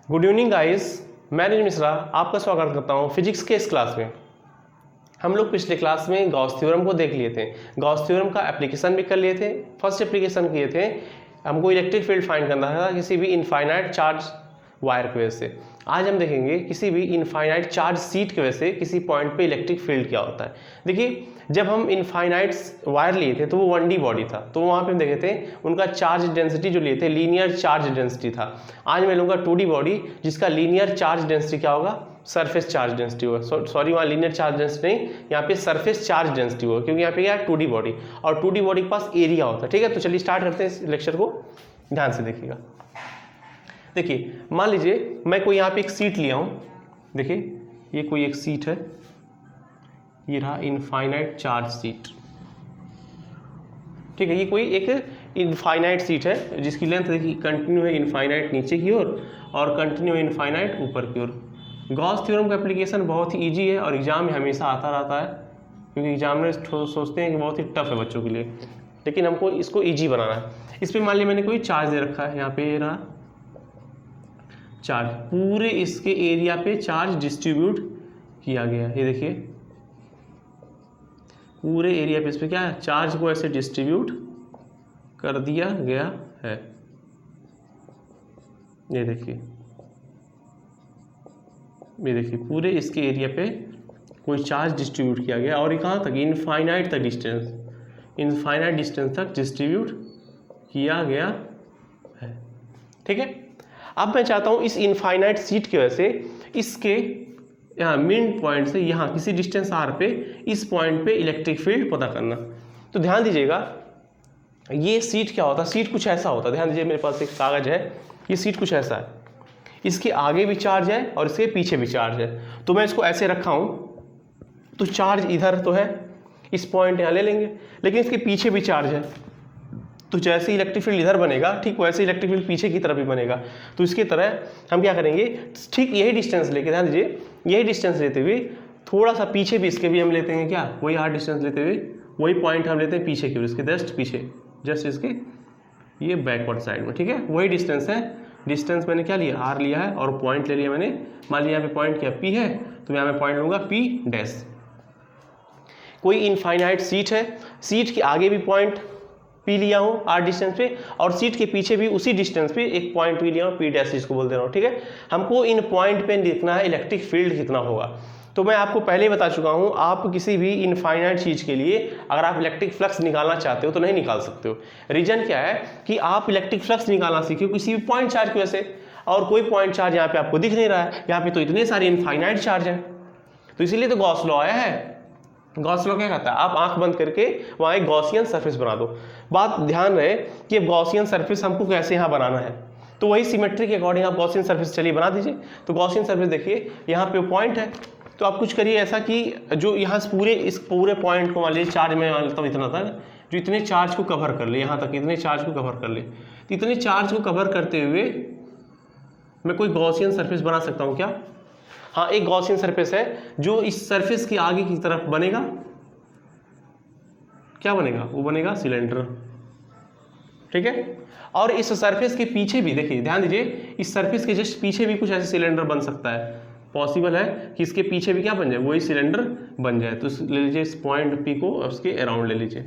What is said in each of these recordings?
Good evening guys, मैं नीरज मिश्रा आपका स्वागत करता हूं फिजिक्स के इस क्लास में। हम लोग पिछले क्लास में गॉस थ्योरम को देख लिए थे। गॉस थ्योरम का एप्लीकेशन भी कर लिए थे। फर्स्ट एप्लीकेशन किए थे, हमको इलेक्ट्रिक फील्ड फाइंड करना था किसी भी इनफाइनाइट चार्ज वायर की वजह से। आज हम देखेंगे किसी भी इनफाइनाइट चार्ज शीट की वजह से किसी पॉइंट पे इलेक्ट्रिक फील्ड क्या होता है। देखिए, जब हम इनफाइनाइट वायर लिए थे तो वो 1D बॉडी था, तो वहाँ पे हम देखे थे उनका चार्ज डेंसिटी जो लिए थे लीनियर चार्ज डेंसिटी था। आज मैं लूँगा 2D बॉडी जिसका लीनियर चार्ज डेंसिटी क्या होगा, सरफेस चार्ज डेंसिटी होगा। सॉरी, वहाँ लीनियर चार्ज डेंसिटी नहीं, यहाँ पे सरफेस चार्ज डेंसिटी होगा, क्योंकि यहाँ पे क्या है 2D बॉडी, और 2D बॉडी के पास एरिया होता है। ठीक है, तो चलिए स्टार्ट करते हैं इस लेक्चर को, ध्यान से देखिएगा। देखिए, मान लीजिए मैं कोई यहाँ पे एक सीट लिया हूँ। देखिए, ये कोई एक सीट है, ये रहा इनफाइनाइट चार्ज सीट। ठीक है, ये कोई एक इनफाइनाइट सीट है जिसकी लेंथ देखिए कंटिन्यू है इनफाइनाइट नीचे की ओर और कंटिन्यू इनफाइनाइट ऊपर की ओर। गॉस थ्योरम का एप्लीकेशन बहुत ही इजी है और एग्जाम में हमेशा आता रहता है, क्योंकि एग्जामिनर सोचते हैं कि बहुत ही टफ है बच्चों के लिए, लेकिन हमको इसको इजी बनाना है। इस पर मान लिया मैंने कोई चार्ज दे रखा है, यहाँ पे ये रहा चार्ज, पूरे इसके एरिया पे चार्ज डिस्ट्रीब्यूट किया गया है। ये देखिए, पूरे एरिया पे इस पे क्या है, चार्ज को ऐसे डिस्ट्रीब्यूट कर दिया गया है। ये देखिए, ये देखिए, पूरे इसके एरिया पे कोई चार्ज डिस्ट्रीब्यूट किया गया, और ये कहाँ तक, इनफाइनाइट तक डिस्टेंस, इनफाइनाइट डिस्टेंस तक डिस्ट्रीब्यूट किया गया है। ठीक है, अब मैं चाहता हूँ इस इनफाइनाइट सीट की वजह से इसके यहाँ मिड पॉइंट से यहाँ किसी डिस्टेंस आर पे इस पॉइंट पे इलेक्ट्रिक फील्ड पता करना। तो ध्यान दीजिएगा, ये सीट क्या होता है, सीट कुछ ऐसा होता है। ध्यान दीजिए, मेरे पास एक कागज है, ये सीट कुछ ऐसा है, इसके आगे भी चार्ज है और इसके पीछे भी चार्ज है। तो मैं इसको ऐसे रखा हूँ, तो चार्ज इधर तो है, इस पॉइंट यहाँ ले लेंगे, लेकिन इसके पीछे भी चार्ज है, तो जैसे इलेक्ट्रिक फील्ड इधर बनेगा ठीक वैसे इलेक्ट्रिक फील्ड पीछे की तरफ भी बनेगा। तो इसकी तरह हम क्या करेंगे, ठीक यही डिस्टेंस लेके, ध्यान दीजिए, यही डिस्टेंस लेते हुए थोड़ा सा पीछे भी इसके भी हम लेते हैं, क्या वही आर डिस्टेंस लेते हुए वही पॉइंट हम लेते हैं पीछे की ओर, इसके जस्ट पीछे, जस्ट इसके ये बैकवर्ड साइड में। ठीक है, वही डिस्टेंस है, डिस्टेंस मैंने क्या लिया, आर लिया है, और पॉइंट ले लिया मैंने, मान लिया यहाँ पे पॉइंट क्या पी है, तो यहाँ मैं पॉइंट लूँगा पी डैश। कोई इनफाइनाइट सीट है, सीट के आगे भी पॉइंट पी लिया हूँ आर डिस्टेंस पे, और सीट के पीछे भी उसी डिस्टेंस पे एक पॉइंट पी लिया हूँ पी डैश, इसको बोल दे रहा हूँ। ठीक है, हमको इन पॉइंट पे लिखना है इलेक्ट्रिक फील्ड कितना होगा। तो मैं आपको पहले ही बता चुका हूँ, आप किसी भी इनफाइनाइट चीज़ के लिए अगर आप इलेक्ट्रिक फ्लक्स निकालना चाहते हो तो नहीं निकाल सकते हो। रीजन क्या है कि आप इलेक्ट्रिक फ्लक्स निकालना सीखे किसी भी पॉइंट चार्ज की वजह से, और कोई पॉइंट चार्ज यहाँ पे आपको दिख नहीं रहा है, यहाँ पे तो इतने सारे इनफाइनाइट चार्ज हैं, तो इसीलिए तो गॉस लॉ आया है। गॉस लॉ क्या कहता है, आप आंख बंद करके वहाँ एक गॉसियन सरफेस बना दो। बात ध्यान रहे कि गॉसियन सरफेस हमको कैसे यहाँ बनाना है, तो वही सिमेट्री के अकॉर्डिंग आप गॉसियन सरफेस चलिए बना दीजिए। तो गॉसियन सरफेस देखिए, यहाँ पे पॉइंट है, तो आप कुछ करिए ऐसा कि जो यहाँ से पूरे इस पूरे पॉइंट को मान लीजिए चार्ज में मान लेता हूँ इतना तक, जो इतने चार्ज को कवर कर ले, यहाँ तक इतने चार्ज को कवर कर ले, तो इतने चार्ज को कवर करते हुए मैं कोई गॉसियन सरफेस बना सकता हूँ क्या। हाँ, एक गॉसियन सरफेस है जो इस सरफेस के आगे की तरफ बनेगा, क्या बनेगा, वो बनेगा सिलेंडर। ठीक है, और इस सरफेस के पीछे भी देखिए, ध्यान दीजिए, इस सरफेस के जस्ट पीछे भी कुछ ऐसे सिलेंडर बन सकता है। पॉसिबल है कि इसके पीछे भी क्या बन जाए, वही सिलेंडर बन जाए। तो ले लीजिए इस पॉइंट पी को उसके अराउंड ले लीजिए।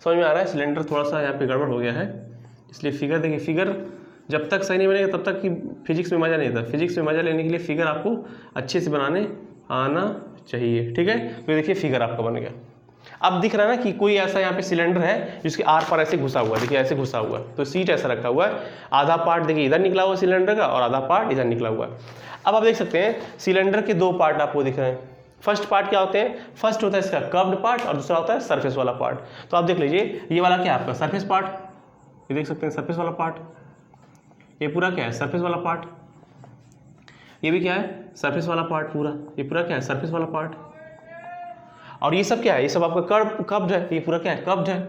समझ में आ रहा है, सिलेंडर थोड़ा सा यहाँ पे गड़बड़ हो गया है, इसलिए फिगर देखिए, फिगर जब तक सही नहीं बनेगा तब तक कि फिजिक्स में मज़ा नहीं आता। फिजिक्स में मज़ा लेने के लिए फिगर आपको अच्छे से बनाने आना चाहिए। ठीक है, तो देखिए फिगर आपका बन गया। अब दिख रहा है ना कि कोई ऐसा यहाँ पे सिलेंडर है जिसके आर पर ऐसे घुसा हुआ है, देखिए ऐसे घुसा हुआ है, तो सीट ऐसा रखा हुआ है, आधा पार्ट देखिए इधर निकला हुआ सिलेंडर का और आधा पार्ट इधर निकला हुआ है। अब आप देख सकते हैं सिलेंडर के दो पार्ट आपको दिख रहे हैं। फर्स्ट पार्ट क्या होते हैं, फर्स्ट होता है इसका कर्व्ड पार्ट और दूसरा होता है सरफेस वाला पार्ट। तो आप देख लीजिए, ये वाला क्या है आपका सरफेस पार्ट, ये देख सकते हैं सरफेस वाला पार्ट, ये पूरा क्या है सरफेस वाला पार्ट, ये भी क्या है सरफेस वाला पार्ट पूरा, ये पूरा क्या है सरफेस वाला पार्ट, और ये सब क्या है, ये सब आपका कब्ड है, ये पूरा क्या है कब्ड है।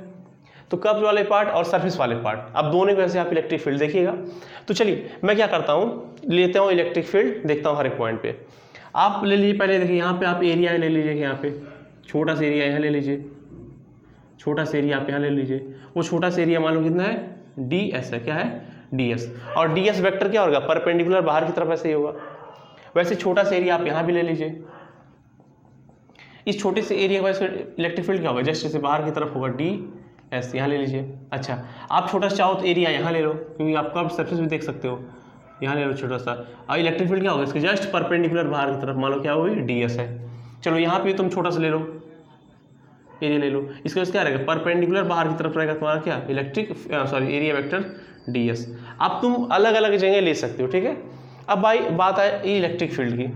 तो कब्ज वाले पार्ट और सरफेस वाले पार्ट, अब दोनों की वजह से आप इलेक्ट्रिक फील्ड देखिएगा। तो चलिए मैं क्या करता हूँ, लेता हूँ इलेक्ट्रिक फील्ड, देखता हूँ हर एक पॉइंट पे। आप ले लीजिए पहले, देखिए यहाँ पे आप एरिया ले लीजिए, यहाँ पे छोटा सा एरिया यहाँ ले लीजिए, छोटा सा एरिया आप यहाँ ले लीजिए, वो छोटा सा एरिया मान लो कितना है, ds है, क्या है ds। और ds वेक्टर क्या होगा, परपेंडिकुलर बाहर की तरफ ऐसे ही होगा। वैसे छोटा सा एरिया आप यहाँ भी ले लीजिए, इस छोटे से एरिया का वैसे इलेक्ट्रिक फील्ड क्या होगा, जस्ट इसे बाहर की तरफ होगा ds, यहाँ ले लीजिए। अच्छा आप छोटा सा चाहो तो एरिया यहाँ ले लो, क्योंकि आपको आप सरफेस भी देख सकते हो, यहाँ ले लो छोटा सा। और इलेक्ट्रिक फील्ड क्या होगा, इसके जस्ट परपेंडिकुलर बाहर की तरफ, मान लो क्या होगी ds है। चलो यहाँ पे तुम छोटा सा ले लो, एरिया ले लो, इसके वजह से क्या रहेगा, परपेंडिकुलर बाहर की तरफ रहेगा तुम्हारा क्या, एरिया वेक्टर ds। अब तुम अलग अलग जगह ले सकते हो, ठीक है। अब भाई बात है इलेक्ट्रिक फील्ड की,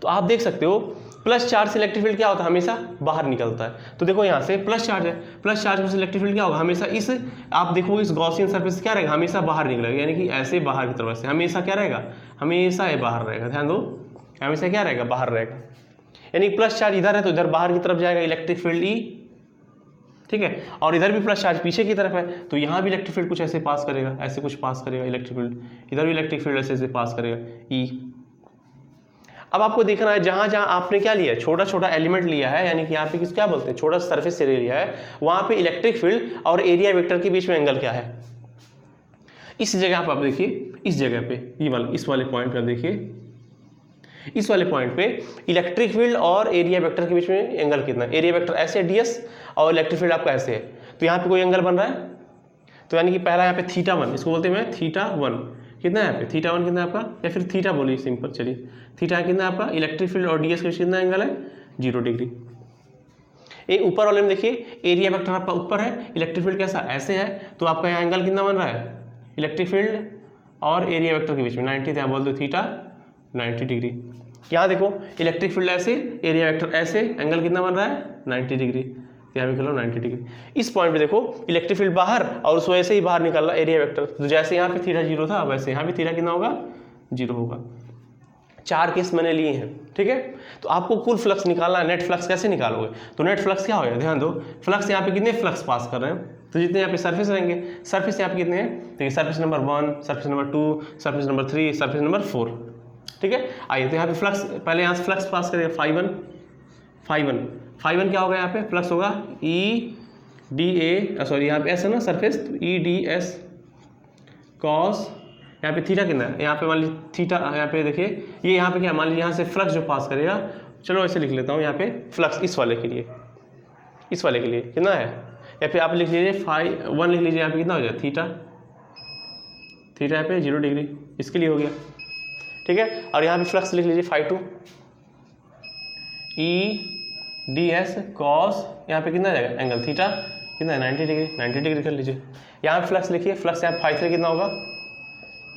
तो आप देख सकते हो प्लस चार्ज से इलेक्ट्रिक फील्ड क्या होता है, हमेशा बाहर निकलता है। तो देखो यहाँ से प्लस चार्ज है, प्लस चार्ज में से इलेक्ट्रिक फील्ड क्या होगा, हमेशा इस, आप देखो इस गॉसियन सरफेस से क्या रहेगा, हमेशा बाहर निकलेगा, यानी कि ऐसे बाहर की तरफ से हमेशा क्या रहेगा, हमेशा ये बाहर रहेगा। ध्यान दो, हमेशा क्या रहेगा, बाहर रहेगा। यानी प्लस चार्ज इधर है तो इधर बाहर की तरफ जाएगा इलेक्ट्रिक फील्ड ई, ठीक है। और इधर भी प्लस चार्ज पीछे की तरफ है, तो यहाँ भी इलेक्ट्रिक फील्ड कुछ ऐसे पास करेगा, ऐसे कुछ पास करेगा इलेक्ट्रिक फील्ड, इधर भी इलेक्ट्रिक फील्ड ऐसे पास करेगा ई। अब आपको देखना है जहाँ जहाँ आपने क्या लिया है, छोटा छोटा एलिमेंट लिया है, यानी कि यहाँ पे किस क्या बोलते हैं, छोटा सरफेस एरिया लिया है, वहाँ पे इलेक्ट्रिक फील्ड और एरिया वेक्टर के बीच में एंगल क्या है। इस जगह पर आप देखिए, इस जगह पे ये वाला, इस वाले पॉइंट पे आप देखिए, इस वाले पॉइंट पे इलेक्ट्रिक फील्ड और एरिया वेक्टर के बीच में एंगल कितना है, एरिया वेक्टर ऐसे ds और इलेक्ट्रिक फील्ड आपका ऐसे है, तो यहाँ पे कोई एंगल बन रहा है। तो यानी कि पहला यहाँ पे θ1, इसको बोलते हैं मैं θ1, कितना है यहाँ पे θ1 कितना है आपका, या फिर थीटा बोलिए सिंपल, चलिए थीटा कितना है आपका, इलेक्ट्रिक फील्ड और ds के बीच कितना एंगल है, 0 डिग्री। ये ऊपर वाले में देखिए एरिया वेक्टर आपका ऊपर है, इलेक्ट्रिक फील्ड कैसा ऐसे है, तो आपका यहाँ एंगल कितना बन रहा है, इलेक्ट्रिक फील्ड और एरिया वेक्टर के बीच में 90, यहाँ बोल दो थीटा 90 डिग्री। यहाँ देखो इलेक्ट्रिक फील्ड ऐसे, एरिया वेक्टर ऐसे, एंगल कितना बन रहा है 90 डिग्री, यहाँ भी करो 90 डिग्री। इस पॉइंट पे देखो इलेक्ट्रिक फील्ड बाहर और उस वजह से ही बाहर निकल रहा एरिया वेक्टर, तो जैसे यहाँ पे थीटा 0 था वैसे यहाँ भी थीटा कितना होगा, 0 होगा। 4 केस मैंने लिए हैं, ठीक है। तो आपको कुल फ्लक्स निकालना है, नेट फ्लक्स कैसे निकालोगे, तो नेट फ्लक्स क्या होगा, ध्यान दो, फ्लक्स यहाँ पे कितने फ्लक्स पास कर रहे हैं, तो जितने यहाँ पे सरफेस रहेंगे, सरफेस यहाँ पे कितने हैं, देखिए surface number 1, surface number 2, surface number 3, surface number 4, ठीक है। आइए तो यहाँ पे फ्लक्स, पहले यहाँ से फ्लक्स पास करेगा φ1 क्या होगा, यहाँ पे फ्लक्स होगा EDA, सॉरी यहाँ पे एस है ना सरफेस, तो EDS कॉस, यहाँ पे थीटा कितना है, यहाँ पे मान लीजिए थीटा, यहाँ पे देखिए ये यहाँ पे क्या, मान लीजिए यहाँ से फ्लक्स जो पास करेगा, चलो ऐसे लिख लेता हूँ यहाँ पे फ्लक्स इस वाले के लिए, इस वाले के लिए कितना है, या फिर आप लिख लीजिए φ1 लिख लीजिए, यहाँ पे कितना हो जाए थीटा यहाँ पे 0 डिग्री, इसके लिए हो गया, ठीक है। और यहाँ पे फ्लक्स लिख लीजिए φ2 EDS कॉस, यहाँ पे कितना आ जाएगा एंगल थीटा कितना है 90 डिग्री कर लीजिए। यहाँ पे फ्लक्स लिखिए, फ्लक्स यहाँ φ3 कितना होगा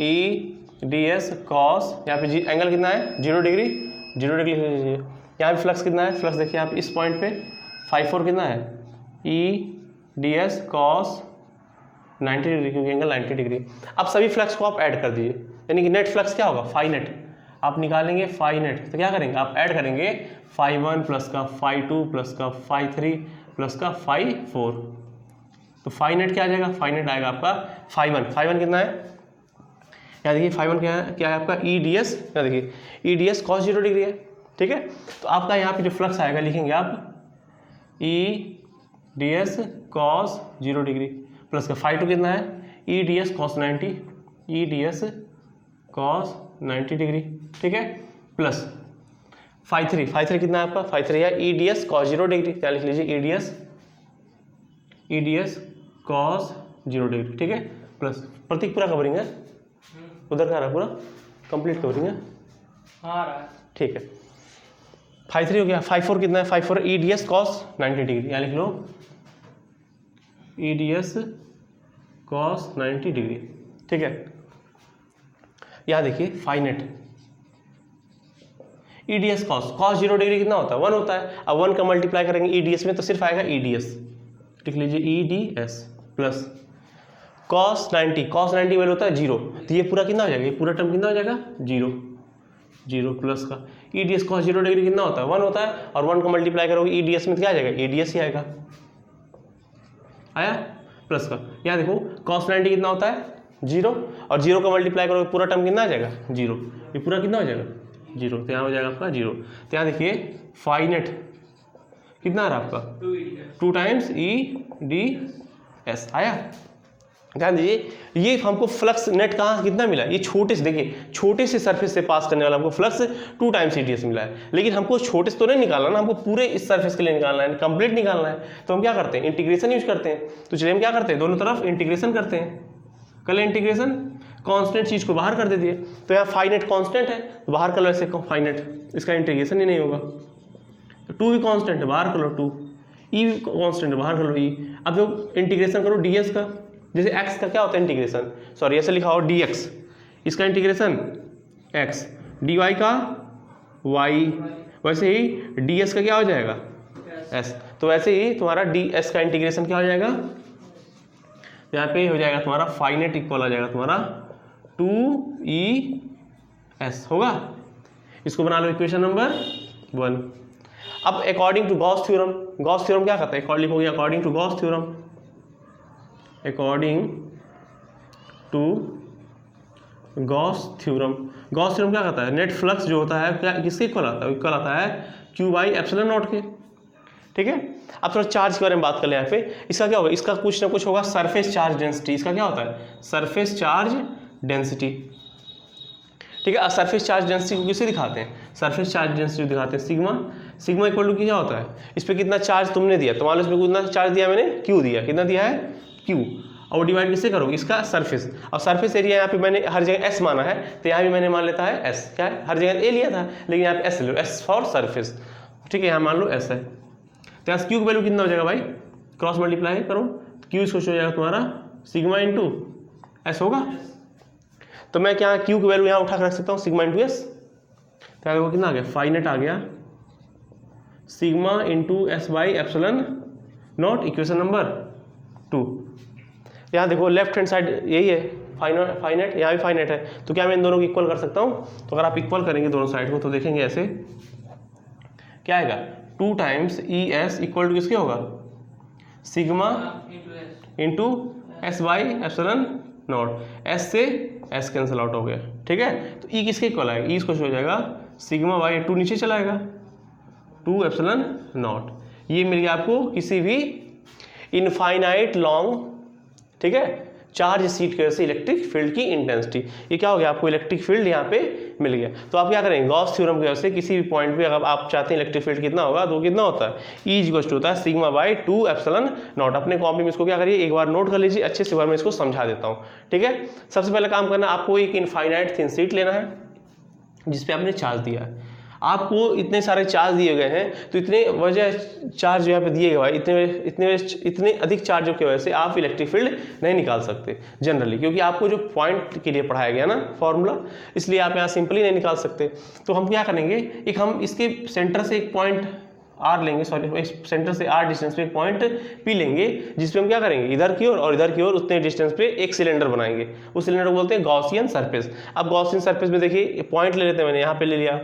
EDS कॉस, यहाँ पे एंगल कितना है 0 डिग्री लिख लीजिए। यहाँ पे फ्लक्स कितना है, फ्लक्स देखिए आप इस पॉइंट पे φ4 कितना है EDS कॉस 90 डिग्री, क्योंकि एंगल 90 डिग्री। अब सभी फ्लक्स को आप ऐड कर दीजिए, यानी कि नेट फ्लक्स क्या होगा फाई नेट, आप निकालेंगे फाई नेट, तो क्या करेंगे आप ऐड करेंगे φ1 प्लस का φ2 प्लस का φ3 प्लस का φ4, तो फाई नेट क्या आ जाएगा, फाई नेट आएगा आपका φ1 कितना है, यहाँ देखिए φ1 क्या है आपका EDS, यहाँ देखिए EDS cos 0 डिग्री है, ठीक है। तो आपका यहाँ पे जो फ्लक्स आएगा लिखेंगे आप EDS cos 0 डिग्री प्लस का φ2 कितना है EDS cos 90 डिग्री, ठीक है, प्लस φ3 कितना है आपका, φ3 है EDS cos 0 डिग्री, क्या लिख लीजिए EDS cos 0 डिग्री, ठीक है, प्लस प्रतीक पूरा कवरिंग है, उधर का रहा पूरा कंप्लीट कवरिंग है, हाँ ठीक है। φ3 हो गया, φ4 कितना है, φ4 EDS cos 90 डिग्री, यहाँ लिख लो EDS cos 90 डिग्री, ठीक है। यहाँ देखिए phi net EDS cos 0 degree कितना होता है 1 होता है, अब 1 का मल्टीप्लाई करेंगे EDS में तो सिर्फ आएगा EDS, लिख लीजिए EDS प्लस cos 90 वैल्यू होता है 0, तो ये पूरा कितना हो जाएगा, ये पूरा टर्म कितना हो जाएगा 0 प्लस का EDS cos 0 डिग्री कितना होता है 1 होता है, और 1 का मल्टीप्लाई करोगे EDS में तो क्या आ जाएगा EDS ही आएगा, आया प्लस का। यहाँ देखो cos 90 कितना होता है 0, और 0 का मल्टीप्लाई करोगे पूरा टर्म कितना आ जाएगा 0, ये पूरा कितना हो जाएगा 0, तो यहाँ हो जाएगा आपका 0। तो यहाँ देखिए फाई नेट कितना आ रहा है आपका 2 टाइम्स EDS आया, ध्यान दीजिए, ये हमको फ्लक्स नेट कहाँ कितना मिला, ये छोटे से, देखिए छोटे से सरफेस से पास करने वाला हमको फ्लक्स 2 टाइम्स EDS मिला है, लेकिन हमको छोटे से तो नहीं निकालना ना, हमको पूरे इस सरफेस के लिए निकालना है, कंप्लीट निकालना है। तो हम क्या करते हैं, इंटीग्रेशन यूज करते हैं। तो चलिए हम क्या करते हैं, दोनों तरफ इंटीग्रेशन करते हैं। कर लें इंटीग्रेशन, कांस्टेंट चीज को बाहर कर दे दिए, तो यहाँ फाइनेट कांस्टेंट है तो बाहर कर लो ऐसे फाइनेट, इसका इंटीग्रेशन ही नहीं होगा। तो 2 भी कांस्टेंट है, बाहर कर लो 2, ई भी कांस्टेंट है, बाहर कर लो ई। अब जो इंटीग्रेशन करो ds का, जैसे x का क्या होता है इंटीग्रेशन, सॉरी ऐसे लिखा हो dx, इसका इंटीग्रेशन x, dy का y, वैसे ही ds का क्या हो जाएगा s। तो वैसे ही तुम्हारा ds का इंटीग्रेशन क्या हो जाएगा, यहाँ पे हो जाएगा तुम्हारा फाइनेट इक्वल आ जाएगा तुम्हारा 2es होगा। इसको बना लो इक्वेशन नंबर 1। अब according to Gauss theorem, Gauss theorem क्या कहता है, लिखोगे according to Gauss theorem, according to Gauss theorem, Gauss theorem क्या कहता है, नेट फ्लक्स जो होता है क्या किसके इक्वल आता है, इक्वल आता है Q/ε0 के। ठीक है, अब थोड़ा चार्ज के बारे में बात कर ले यहाँ पे, इसका क्या होगा, इसका कुछ ना कुछ होगा सरफेस चार्ज डेंसिटी, इसका क्या होता है सरफेस चार्ज डेंसिटी। ठीक है, सरफेस चार्ज डेंसिटी को किसे दिखाते हैं, सरफेस चार्ज डेंसिटी दिखाते हैं सिग्मा। सिग्मा इक्वल टू क्या होता है, इस पर कितना चार्ज तुमने दिया, तुम्हारे इसमें कितना चार्ज दिया मैंने, क्यू दिया, कितना दिया है क्यू, और डिवाइड किससे करोगे, इसका सरफेस। और सरफेस एरिया यहाँ पे मैंने हर जगह एस माना है, तो यहाँ भी मैंने मान लेता है एस, क्या है हर जगह ए लिया था लेकिन यहाँ पे एस ले लो, एस फॉर सरफेस। ठीक है, यहाँ मान लो एस है, तो यहाँ क्यू की वैल्यू कितना हो जाएगा भाई, क्रॉस मल्टीप्लाई करो, क्यू इसको हो जाएगा तुम्हारा सिग्मा इंटू एस होगा। तो मैं क्या क्यू की वैल्यू यहाँ उठा कर रख सकता हूँ सिग्मा इंटू एस, तो यहाँ कितना आ गया फाइनेट आ गया sigma into S by epsilon not, equation number 2। यहाँ देखो लेफ्ट हैंड साइड यही है फाइनेट, यहाँ भी फाइनेट है, तो क्या मैं इन दोनों को इक्वल कर सकता हूँ। तो अगर आप इक्वल करेंगे दोनों साइड को तो देखेंगे ऐसे क्या आएगा 2 टाइम्स ES इक्वल टू किसके होगा sigma into S by epsilon not, S से एस कैंसिल आउट हो गया। ठीक है, तो ई किसके इक्वल आएगा, ई इसको हो जाएगा सिग्मा बाई 2 नीचे चला आएगा 2 एप्सिलॉन नॉट। ये मिल गया आपको किसी भी इनफाइनाइट लॉन्ग, ठीक है, चार्ज सीट की वजह से इलेक्ट्रिक फील्ड की इंटेंसिटी, ये क्या हो गया आपको इलेक्ट्रिक फील्ड यहाँ पे मिल गया। तो आप क्या करेंगे गॉस थ्योरम की वजह से किसी भी पॉइंट पे अगर आप चाहते हैं इलेक्ट्रिक फील्ड कितना होगा तो कितना होता है ई इक्वल टू होता है सिग्मा बाई 2 एप्सिलॉन नॉट। अपने कॉपी में इसको क्या करिए एक बार नोट कर लीजिए अच्छे से, बार मैं इसको समझा देता हूँ। ठीक है, सबसे पहले काम करना आपको एक इनफाइनाइट थिन शीट लेना है जिसपे आपने चार्ज दिया है, आपको इतने सारे चार्ज दिए गए हैं, तो इतने वजह चार्ज यहाँ पे दिए गए भाई, इतने अधिक चार्जों की वजह से आप इलेक्ट्रिक फील्ड नहीं निकाल सकते जनरली, क्योंकि आपको जो पॉइंट के लिए पढ़ाया गया ना फॉर्मूला, इसलिए आप यहाँ सिंपली नहीं निकाल सकते। तो हम क्या करेंगे, एक हम इसके सेंटर से एक पॉइंट आर लेंगे, सॉरी सेंटर से आर डिस्टेंस पे एक पॉइंट पी लेंगे, जिसपे हम क्या करेंगे इधर की ओर और इधर की ओर उतने डिस्टेंस पे एक सिलेंडर बनाएंगे, उस सिलेंडर को बोलते हैं गॉसियन सरफेस। अब गॉसियन सरफेस में देखिए पॉइंट ले लेते हैं, मैंने यहाँ पे ले लिया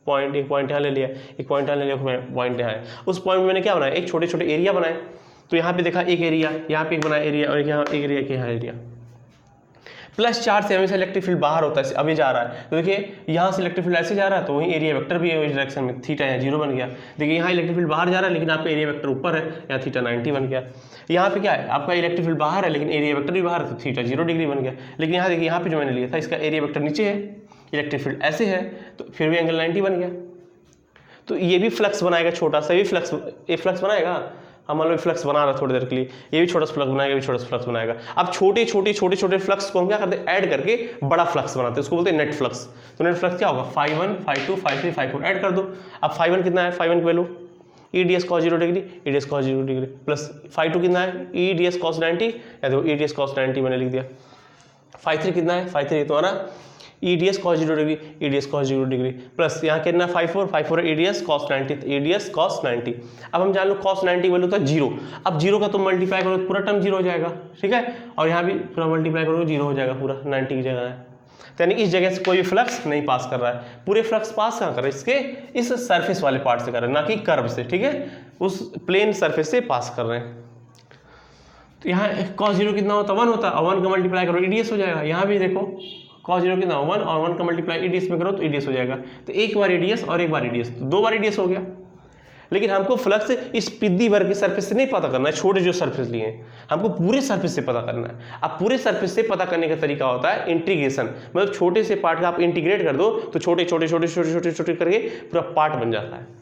पॉइंट, एक पॉइंट यहाँ ले लिया, एक पॉइंट यहाँ ले लिया, पॉइंट यहाँ है। उस पॉइंट में मैंने क्या बनाया, एक छोटे छोटे एरिया बनाए, तो यहाँ पे देखा एक एरिया, यहाँ पे एक बनाया एरिया, और यहाँ एक एरिया के यहाँ एरिया। प्लस चार्ज से हमेशा इलेक्ट्रिक फील्ड बाहर होता है, अभी जा रहा है, तो देखिए यहाँ से इलेक्ट्रिक फील्ड ऐसे जा रहा है, तो वहीं एरिया वेक्टर भी है इस डायरेक्शन में, थीटा यहाँ 0 बन गया। देखिए यहाँ इलेक्ट्रिक फील्ड बाहर जा रहा है लेकिन आपका एरिया वेक्टर ऊपर है, यहाँ थीटा 90 बन गया। यहाँ पे क्या है, आपका इलेक्ट्रिक फील्ड बाहर है लेकिन एरिया वेक्टर भी बाहर है, तो थीटा 0 डिग्री बन गया। लेकिन यहाँ देखिए यहाँ पे जो मैंने लिया था इसका एरिया वेक्टर नीचे है, इलेक्ट्रिक फील्ड ऐसे है, तो फिर भी एंगल 90 बन गया। तो ये भी फ्लक्स बनाएगा, छोटा सा भी फ्लक्स, ये फ्लक्स बनाएगा, हम मान लो फ्लक्स बना रहा है थोड़ी देर के लिए, ये भी छोटा सा फ्लक्स बनाएगा, ये भी छोटा सा फ्लक्स बनाएगा। अब छोटे छोटे फ्लक्स को हम क्या करते हैं ऐड करके बड़ा फ्लक्स बनाते हैं, उसको बोलते हैं नेट फ्लक्स। तो नेट फ्लक्स क्या होगा φ1 φ2 φ3 φ4 ऐड कर दो। अब φ1 कितना है, φ1 की value EDS cos 0 degree, EDS cos 0 degree, plus φ2 कितना है EDS cos 90, या देखो EDS cos 90 मैंने लिख दिया। φ3 कितना है, φ3 तुम्हारा EDS cos 0 degree, EDS cos 0 degree, plus यहाँ कितना φ4 EDS cos 90, EDS cos 90। अब हम जान लो cos 90 वैल्यू था 0, अब 0 का तो मल्टीप्लाई करो पूरा टर्म 0 हो जाएगा। ठीक है, और यहाँ भी पूरा मल्टीप्लाई करो 0 हो जाएगा, पूरा 90 की जगह है, तो यानी इस जगह से कोई फ्लक्स नहीं पास कर रहा है। पूरे फ्लक्स पास कहाँ कर रहे हैं, इसके इस सरफेस वाले पार्ट से कर रहे हैं, ना कि कर्व से। ठीक है, उस प्लेन सरफेस से पास कर रहे हैं। तो यहाँ cos 0 कितना होता है 1 होता है, और 1 का मल्टीप्लाई करो EDS हो जाएगा। यहाँ भी देखो cos 0 कितना 1, और 1 का मल्टीप्लाई EDS में करो तो EDS हो जाएगा। तो एक बार EDS और एक बार EDS, तो 2 बार EDS हो गया। लेकिन हमको फ्लक्स इस पिद्दी भर के सरफेस से नहीं पता करना है, छोटे जो सरफेस लिए हैं, हमको पूरे सरफेस से पता करना है। अब पूरे सरफेस से पता करने का तरीका होता है इंटीग्रेशन, मतलब छोटे से पार्ट का आप इंटीग्रेट कर दो तो छोटे छोटे छोटे छोटे छोटे छोटे करके पूरा पार्ट बन जाता है।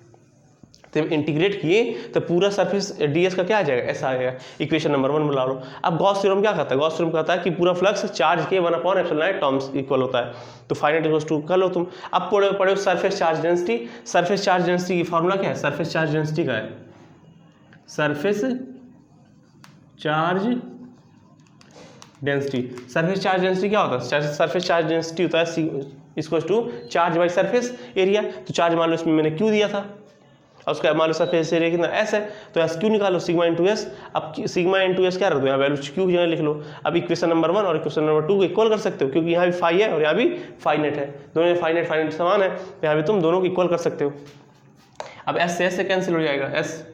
तो जब इंटीग्रेट किए तो पूरा सरफेस ds का क्या आ जाएगा, ऐसा आएगा। इक्वेशन नंबर 1 बुला लो। अब गॉस थ्योरम क्या कहता है, गॉस थ्योरम कहता है कि पूरा फ्लक्स चार्ज के 1/ε टर्म्स इक्वल होता है। तो फाइनाइट इक्वल्स टू कर लो तुम। अब पढ़ो surface charge density. Surface charge density की फॉर्मूला क्या है, सरफेस चार्ज डेंसिटी का है surface charge density. Surface charge density क्या होता है, सरफेस चार्ज डेंसिटी होता है equals to charge by surface area. तो चार्ज मान लो इसमें मैंने क्यू दिया था और उसका मान लो सरफेस एरिया कितना एस है, तो एस क्यू निकालो सिग्मा इंटू एस। अब सिग्मा इंटू एस क्या रख दो, यहाँ वैल्यू क्यू की जगह लिख लो। अब इक्वेशन नंबर 1 और इक्वेशन नंबर 2 को इक्वल कर सकते हो, क्योंकि यहाँ भी फाई है और यहाँ भी फाइनेट है, दोनों में फाइनेट फाइनेट समान है, तो यहाँ भी तुम दोनों को इक्वल कर सकते हो। अब एस से कैंसिल हो जाएगा, एस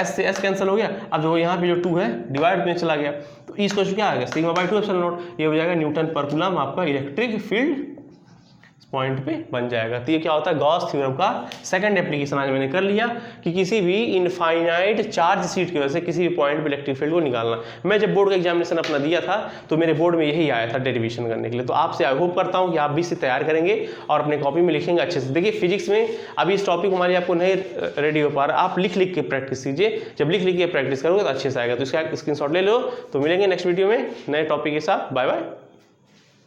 से एस कैंसिल हो गया। अब जो यहाँ पे जो 2 है डिवाइड में चला गया, तो इसको क्या आ गया सिग्मा बाई 2 एप्सिलॉन नॉट। ये हो जाएगा न्यूटन पर कूलम आपका इलेक्ट्रिक फील्ड पॉइंट पे बन जाएगा। तो ये क्या होता है, गॉस थ्योरम का सेकंड एप्लीकेशन आज मैंने कर लिया कि किसी भी इनफाइनाइट चार्ज शीट की वजह से किसी भी पॉइंट पे इलेक्ट्रिक फील्ड को निकालना। मैं जब बोर्ड का एग्जामिनेशन अपना दिया था तो मेरे बोर्ड में यही आया था डेरिवेशन करने के लिए। तो आपसे आई होप करता हूँ कि आप भी इसे तैयार करेंगे और अपने कॉपी में लिखेंगे अच्छे से। देखिए फिजिक्स में अभी इस टॉपिक हमारी आपको नहीं रेडी हो पा रहा, आप लिख लिख के प्रैक्टिस कीजिए। जब लिख लिख के प्रैक्टिस करोगे तो अच्छे से आएगा। तो इसका स्क्रीनशॉट ले लो। तो मिलेंगे नेक्स्ट वीडियो में नए टॉपिक के साथ। Bye bye.